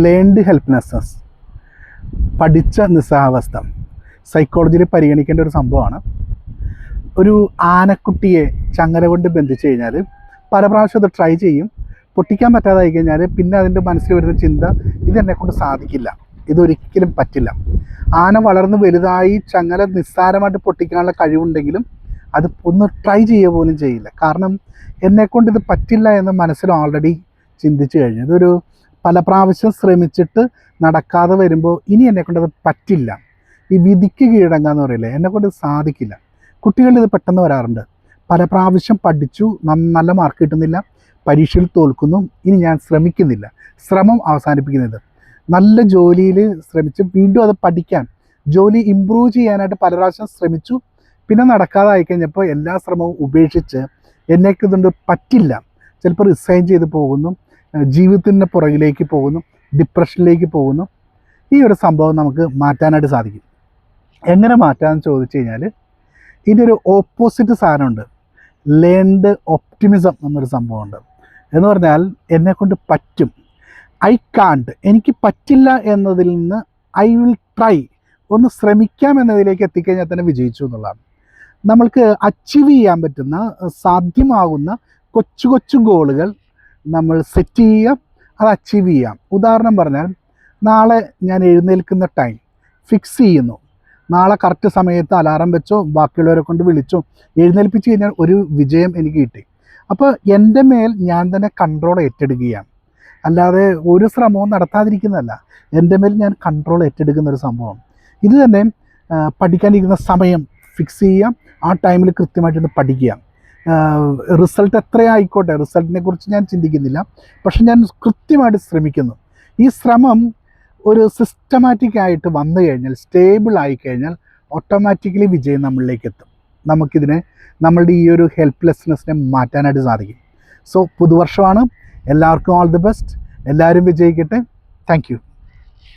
Learned helplessness, പഠിച്ച നിസ്സഹാവസ്ഥ, സൈക്കോളജിയിൽ പരിഗണിക്കേണ്ട ഒരു സംഭവമാണ്. ഒരു ആനക്കുട്ടിയെ ചങ്ങല കൊണ്ട് ബന്ധിച്ച് കഴിഞ്ഞാൽ പല പ്രാവശ്യം അത് ട്രൈ ചെയ്യും, പൊട്ടിക്കാൻ പറ്റാതായി കഴിഞ്ഞാൽ പിന്നെ അതിൻ്റെ മനസ്സിൽ വരുന്ന ചിന്ത, ഇതെന്നെക്കൊണ്ട് സാധിക്കില്ല, ഇതൊരിക്കലും പറ്റില്ല. ആന വളർന്ന് വലുതായി ചങ്ങല നിസ്സാരമായിട്ട് പൊട്ടിക്കാനുള്ള കഴിവുണ്ടെങ്കിലും അത് ഒന്ന് ട്രൈ ചെയ്യുക പോലും ചെയ്യില്ല. കാരണം എന്നെക്കൊണ്ട് ഇത് പറ്റില്ല എന്ന് മനസ്സിൽ ഓൾറെഡി ചിന്തിച്ചു കഴിഞ്ഞു. ഇതൊരു പല പ്രാവശ്യം ശ്രമിച്ചിട്ട് നടക്കാതെ വരുമ്പോൾ ഇനി എന്നെക്കൊണ്ട് അത് പറ്റില്ല, ഈ വിധിക്ക് കീഴടങ്ങാന്ന് പറയില്ലേ, എന്നെക്കൊണ്ട് സാധിക്കില്ല. കുട്ടികളിൽ ഇത് പെട്ടെന്ന് വരാറുണ്ട്. പല പ്രാവശ്യം പഠിച്ചു, നല്ല മാർക്ക് കിട്ടുന്നില്ല, പരീക്ഷയിൽ തോൽക്കുന്നു, ഇനി ഞാൻ ശ്രമിക്കുന്നില്ല, ശ്രമം അവസാനിപ്പിക്കുന്നത്. നല്ല ജോലിയിൽ ശ്രമിച്ച് വീണ്ടും അത് പഠിക്കാൻ, ജോലി ഇമ്പ്രൂവ് ചെയ്യാനായിട്ട് പല പ്രാവശ്യം ശ്രമിച്ചു, പിന്നെ നടക്കാതായി കഴിഞ്ഞപ്പോൾ എല്ലാ ശ്രമവും ഉപേക്ഷിച്ച് എന്നെക്കൊണ്ട് പറ്റില്ല, ചിലപ്പോൾ റിസൈൻ ചെയ്ത് പോകുന്നു, ജീവിതത്തിൻ്റെ പുറകിലേക്ക് പോകുന്നു, ഡിപ്രഷനിലേക്ക് പോകുന്നു. ഈ ഒരു സംഭവം നമുക്ക് മാറ്റാനായിട്ട് സാധിക്കും. എങ്ങനെ മാറ്റാമെന്ന് ചോദിച്ചു കഴിഞ്ഞാൽ ഇതിനൊരു ഓപ്പോസിറ്റ് സാധനമുണ്ട്. ലേൺഡ് ഒപ്റ്റിമിസം എന്നൊരു സംഭവമുണ്ട്. എന്ന് പറഞ്ഞാൽ എന്നെക്കൊണ്ട് പറ്റും, ഐ കാണ്ട്, എനിക്ക് പറ്റില്ല എന്നതിൽ നിന്ന് ഐ വിൽ ട്രൈ, ഒന്ന് ശ്രമിക്കാം എന്നതിലേക്ക് എത്തിക്കഴിഞ്ഞാൽ തന്നെ വിജയിച്ചു എന്നുള്ളതാണ്. നമ്മൾക്ക് അച്ചീവ് ചെയ്യാൻ പറ്റുന്ന, സാധ്യമാകുന്ന കൊച്ചു കൊച്ചു ഗോളുകൾ നമ്മൾ സെറ്റ് ചെയ്യുക, അത് അച്ചീവ് ചെയ്യാം. ഉദാഹരണം പറഞ്ഞാൽ, നാളെ ഞാൻ എഴുന്നേൽക്കുന്ന ടൈം ഫിക്സ് ചെയ്യുന്നു. നാളെ കറക്റ്റ് സമയത്ത് അലാറം വെച്ചോ ബാക്കിയുള്ളവരെ കൊണ്ട് വിളിച്ചോ എഴുന്നേൽപ്പിച്ച് കഴിഞ്ഞാൽ ഒരു വിജയം എനിക്ക് കിട്ടി. അപ്പോൾ എൻ്റെ മേൽ ഞാൻ തന്നെ കൺട്രോൾ ഏറ്റെടുക്കുകയാണ്, അല്ലാതെ ഒരു ശ്രമവും നടത്താതിരിക്കുന്നതല്ല. എൻ്റെ മേൽ ഞാൻ കൺട്രോൾ ഏറ്റെടുക്കുന്നൊരു സംഭവം. ഇത് തന്നെ പഠിക്കാനിരിക്കുന്ന സമയം ഫിക്സ് ചെയ്യുക, ആ ടൈമിൽ കൃത്യമായിട്ടൊന്ന് പഠിക്കുക. റിസൾട്ട് എത്രയായിക്കോട്ടെ, റിസൾട്ടിനെ കുറിച്ച് ഞാൻ ചിന്തിക്കുന്നില്ല, പക്ഷെ ഞാൻ കൃത്യമായിട്ട് ശ്രമിക്കുന്നു. ഈ ശ്രമം ഒരു സിസ്റ്റമാറ്റിക്കായിട്ട് വന്നു കഴിഞ്ഞാൽ, സ്റ്റേബിൾ ആയിക്കഴിഞ്ഞാൽ ഓട്ടോമാറ്റിക്കലി വിജയം നമ്മളിലേക്ക് എത്തും. നമുക്കിതിനെ, നമ്മളുടെ ഈ ഒരു ഹെൽപ്ലെസ്നെസ്സിനെ മാറ്റാനായിട്ട് സാധിക്കും. സോ പുതുവർഷമാണ്, എല്ലാവർക്കും ഓൾ ദി ബെസ്റ്റ്, എല്ലാവരും വിജയിക്കട്ടെ. Thank you.